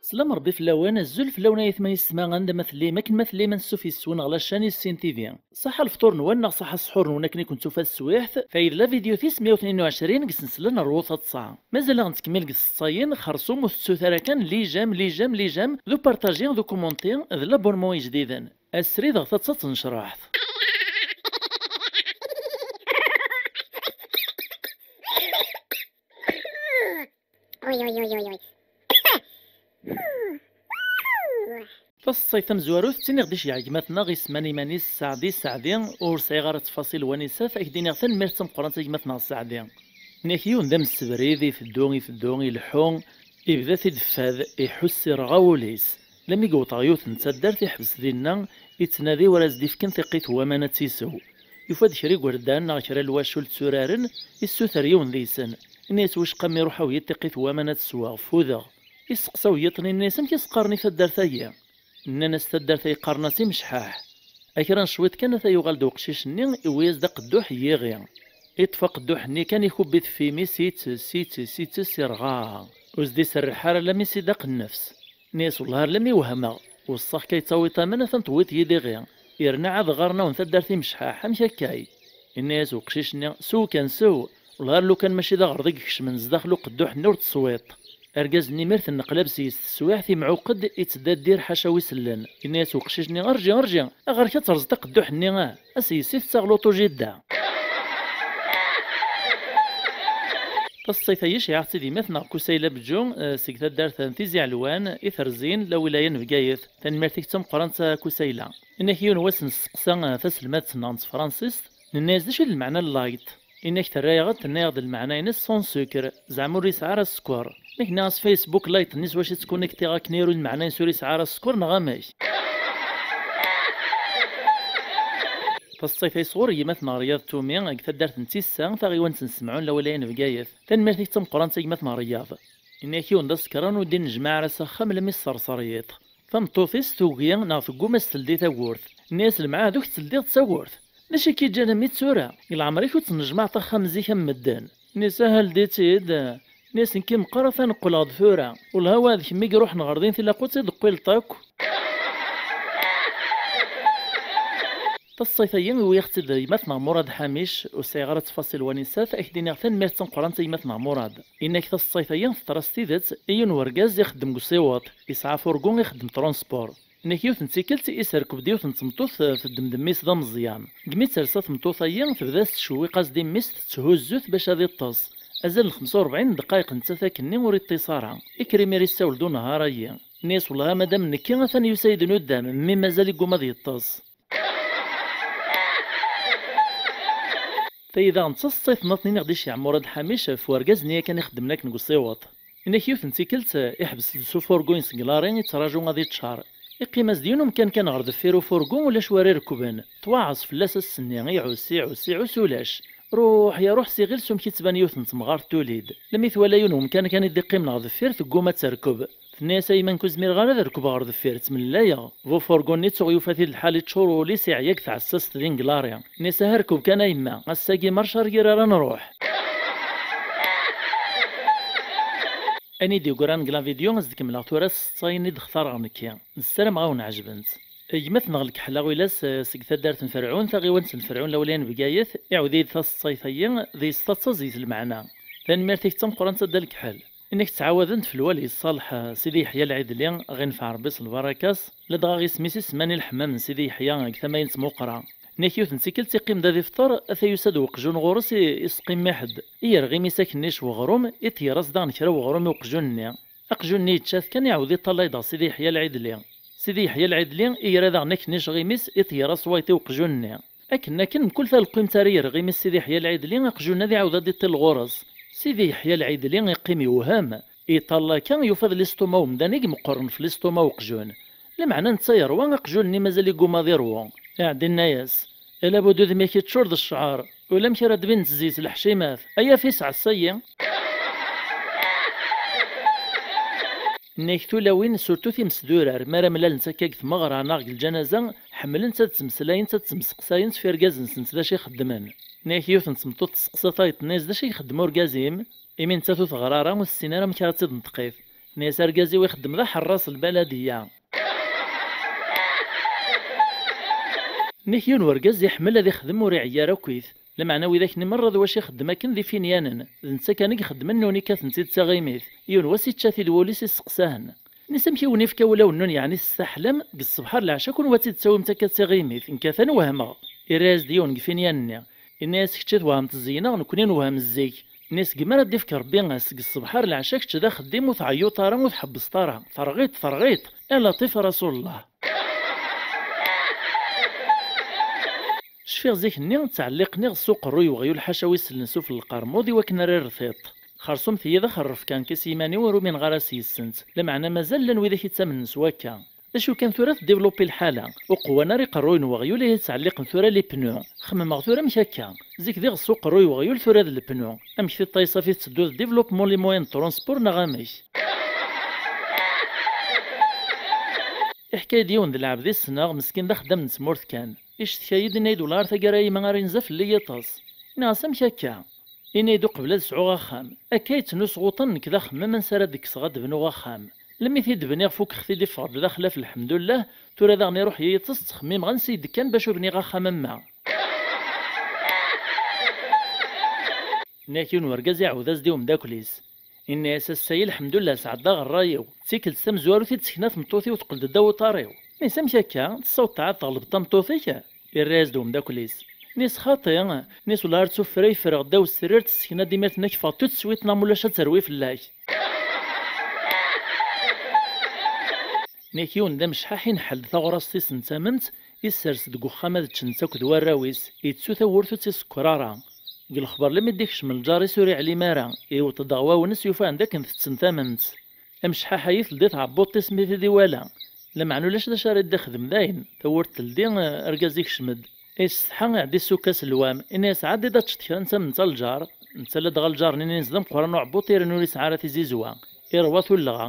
سلام ربي في اللوان الزول في اللون يثما يسمى عند مثلي ما كنمثلي من السوفي السون غلا شاني السين تيفي صح الفطور نوانا صح السحور نوانا كني كنتو في السويحت فايد لا فيديو تيس 122 قس نسلنا الروثة تصاع مازال غنتكمل قس الصاين خرصوم وثلاثة كان لي جام ذو بارطاجي ذو كومونتي ذو لابونمون جديدا السري ضغطة تنشرح فالصيف مزواروث تيني غديش يعجماتنا غي سماني ماني سعدي اور صغيرة تفاصيل ونساء فاكديني غثن ميرتم قران تيجماتنا السعدي ناكيون دام السبريدي في الدوني لحون يبدا تيدفاد يحس رغاوليس لم يقوط غيوث نتسدر يحبس دينا يتنادي وراز ديفكن ثقيت ومانا تيسو يفاد شري وردان غشرا الواشول تسورارن يسوثر يون ديسن الناس واش قام يروحو يتقيت ومانا تسوا فوذا يسقساو يطني الناس يسقرني في الدار ثايا اننا استدار في قرناسي مشحاح اكران شويت كان يغال دو قشيشني ويز دا قدوح يغيا يطفى قدوحني كان يخبيت في مي سيت سيرغا وزدي سرحار لمي سيداق النفس ناس والله لمي وهما والصح كيتاوي طامنا ثنطويت يدي غيا يرنا عاد غارنا ونثدار في مشحاح مش هكاي الناس وقشيشني كان سو والله لو كان ماشي دا غرضيك كش من زداخلو قدوح نور تصويت أرجاز نمرت النقلاب سيس السواح في معقد يتسداد دير حشاوي سلن الناس وقشيشني ارجع اغار كترزدق الدوح ني اسيسي تساغلوطو جدا الصيفيش يعطي دي مثنا كوسيله بجون سيكتا دار ثانتيزي علوان اثرزين لا ولايه نفقايث تنمرتيك تم قرانتا كوسيله انك يون واسن السقسا تسلمات نانت فرانسيس الناس داش المعنى اللايت انك ترايغت تناغد المعنى ينس سون سكر زعمو ريس عرا السكر نك ناس فيسبوك لايت الناس واش تكونيكتي غا كنيرو المعنى سوريس عرا السكر نغاماش فالصيف يصغر يمثنا رياض تومي كتدارت نتيسا فغيوان تنسمعون لولاين فقايث تنمرتيك تم قران تيمثنا رياض انك يون دا سكران ودين نجمع راسا خام لمي الصرصريط فمطوفيس توقيا ناغ قوما ستلدي تاورث الناس المعاه دوك تسلدي تصورث ماشي كي جانا ميت سورة إلا عمري كنت نجمع طخا مزيكا مدان نسا هل ديتيد ناس نكي مقرفة نقول غضفورة والهوا ذيك ميكي روح نغردين في لاقوتي دقويل طاكو الصيفيين ويختد يمثنا مراد حاميش وسيغارة تفاصيل ونساء فأكدين يغثن ميرتن قرانتا يمثنا مراد إنك الصيفيين في تراستيدت أيون ورقاز يخدم قصيوات يسعى فورقون يخدم ترونسبور إنك يوث نتيكلت يسركب ديوث نتمطوث في الدمدميس ذا مزيان قميت سرسات مطوثيين في بداية تشوي قصدي ميس تهزوث باش هذي الطاس أزال 45 دقائق نتساكني وري اتصارها إكريمي ريساول دون نهاريا ناس والله مادام نكي غثاني يسايدن قدام مي مازال يقوم هذي الطاس فإذا نتصيف نطني غديش يا مراد حاميش في ورقاز نيا كان يخدم لك نقصيوات إنك يوث نتيكلت يحبس السوفور كوينس كلارين يتراجعوا غادي تشهر إقيماس ديونهم كان غرد فيرو فورقون ولا شواري ركوبان تواعص فلاس السني يعوس ولاش روح يا روح سي غير سوم كيتبان يوث نتمغار توليد لمي ثوالا يونهم كان يدقي من غرد فير تقوما تركب الناس ايمن كوزمير غانا ركب غرد فير تملايا فو فورقون نيت صغيو فاتي الحالة تشورو لي سيعياك تعساس دين كلاريا ناس هركب كان ايما غساكي مرشار كيرا نروح اني دي قران قلا فيديو غزدك من لاطوراس صايني دختار غنكيا السلام غاون عجبنت يمث نغلك حلاويلاس سكتا دارت فرعون ثغيوان فرعون لولين بقايث يعودي ثاس الصيفيين ذي ستاتزيز المعنى ثان ميرتيك تم قران تدالك حال انك تعاوذنت في الوالي الصالح سيدي يحيى العيدلي غينفع ربي البركاس لدغا سميسي سماني الحمام سيدي يحيى كثماين تموقرا نيكيوث نسيكل تيقيم دا ذي فطر أثيوساد وقجون غورس يسقيم ماحد يرغي ميساك نيش وغروم يتيراس دان كرا وغروم وقجون أقجون يتشاث كان يعود يطلع دا سيدي يحيى العيدلي سيدي يحيى العيدلي يرى دا نيك نيش غيميس يتيراس وايتي وقجون أكن كل ثال قيم تارير غيميس سيدي يحيى العيدلي أقجون هذي عاود دي الغورس سيدي يحيى العيدلي يقيم يوهام يطلع كان يفض الاستوما ومدانيك مقرن في الاستوما وقجون لمعنى نتصير وان أقجون ني مازال يقوم ضيروان قاعد الناس إلا بودو ذي ميكي تشورد الشعار ولا مشي راد بنت زيت الحشيمات أيا في ساعة السيا نيك تولوين سورتو تيمسدورار مارا ملال نتا كاك تمغرا ناغ الجنازة حملن تتمسلاين تتمسقساين في ركاز نسنت داش يخدمن. نيك يوث نتمطوط تسقسا تايط ناس داش يخدمو ركازيم إمين تاتو تغرارا والسينارا مكارتيد نتقيف ناس ركازي ويخدم ذا حراس البلدية. نيكيون ورقاز يحمل هذا يخدم وري عيارة كويث لمعنى وذاك نمر ذا واش يخدم كان ذي فينيانن نتا كان يخدم نوني كاثنتي تاغيميث يون واسي تشافي دوليس يسقساهن نسم كيوني فكا ولا ونون يعني السحلم الصبحار العشاء كون واتي تساوي متا كتاغيميث ان كاثن وهما إراز ديون فينيانني الناس كتشات وهم تزينا نكونين وهم الزيك الناس كما ردي فكر بينغاس الصبحار العشاء كتش ذا خديم وتعيو طارا وتحبس طارا فرغيط يا لطيف رسول الله. شفيغ زيك ني تعلقني السوق الروي وغيو الحشاوي سلنسو في القرموضي وكنا ريرثيط خرصوم في ذا خرف كان كسيماني ورو من غراسي السنت لمعنى مازال لن وذا كيتامن سواكا اشو كان ثورة ديفلوبي الحالة وقوانا ري قروين وغيو ليه تعلق ثورة لي بنو خمم ثورة مشاكا زيك ذي السوق الروي وغيو ثورة لي بنو امشي الطايصة في تسدو ديفلوبمون لي موين ترونسبور نغاميش حكاية ديون ذا العبد السناغ مسكين دا خدام نسمورث كان إيش تكايد إنا دولار ثقراي ما غير نزف اللي يطاس ناس مشاكا إنا يدو قبل سعو غاخام أكايت نوس غوطن كذا خمم من سرا ديك صغاد بنو غاخام لمي تيد بني فوق خثي دي فغد داخله في الحمد لله تورا ذا غني روح يطس تخميم غنسيد كان باش بني غاخام ما ناكيون ورقاز يعوذاز ديوم داكليس إني أساس سايل الحمد لله سعدا غرايو تسيكل سام زوارو تسكنات مطوثي وتقلد الداو طاريو نيسام شاكا الصوت تعاد تغلب طمطوثي الراز دوم داكليس نيس خاطي نيس ولا رتسو فري فرغ داو السرير تسكنا ديما تنكفا تسويت نامولا شا تروي في الله نيكيون دام شحاحين حل ثغرس سنتامنت يسرس دقو خامد تشنتا كدوار راويس يتسو ثورثو تسكرارا قل الخبر لما يديكش من الجاري سوري علي مارا إيو تضغوا ونس يوفا عندك نفتسن ثامنت أمشحا حيث لديت عبوط تسمي في ديوالا لما عنو لاش دا شارد داخدم داين ثورت لدين أرقازيك شمد إستحا عدي سوكاس الوام إني سعاد دا تشتكرا نتا من الجار نتا لدغا الجار نيني نزدم قرانو عبوط يرنوري سعارة زيزوا إرواتو اللغا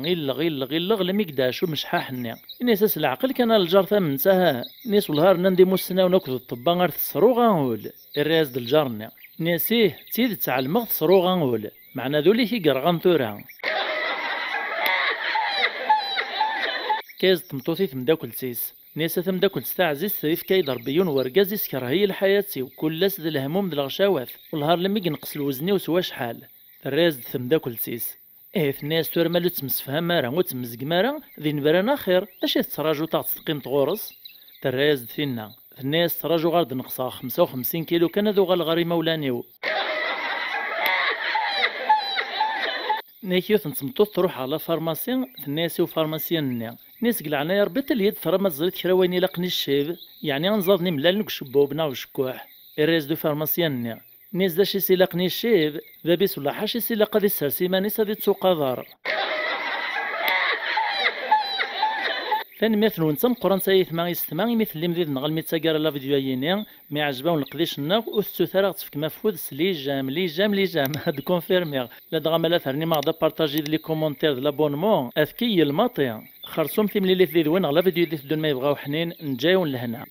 غيلغ لم يقداشو مشحا حني إني ساس العقل كان الجار ثامن ساها نيس والهار نندي موسنا وناكد الطبا غير تسرو غنقول الراز د الجارنا ناسيه تيد تعلمغ تسرو غنقول معنا ذولي كي قرغان ثورا كاز تمطوثي تمداكل سيس ناسا تمداكل ستعزيز ثريف كايد ربيون ورقازي سكرهي الحياتي وكل لاس ذا الهموم ذا الغشاوات والهار لما ينقص الوزني وسوا شحال الراز تمداكل سيس في الناس تور مالو تمسفها مارا وتمزق مارا ذي نبرانا خير اش تراجو تاع تقيم تغورس الراز فينا الناس تراجو غارد نقصا 55 كيلو كان ذو غالغاري مولانيو نيكيو تنتمطوط تروح على فارماسيان الناس وفارماسيان ناس قلعنا يا ربي تليد ترى ما زرت كراويني لقني الشيب يعني غنزادني ملال نك شبوبنا وشكوح الريز دو فارماسيان ناس داش يسيلقني الشيب ذابيس ولا حاش يسيلق هذه السرسيمه ناس هذه تسوق دار ثاني مثل ونتم قران سايث ما يستمع مثل اللي مزيد نغل ميتساكار لا فيديو يني ما عجباو نقديش الناغ وستو ثرا تفك مفود لي جام هاد كونفيرمير لا دغما لا ثرني ما غدا بارطاجي لي كومونتير د لابونمون اذكي الماطي خرصوم ثملي لي في وين لا فيديو دي بدون ما يبغاو حنين نجايو لهنا.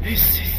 Ici.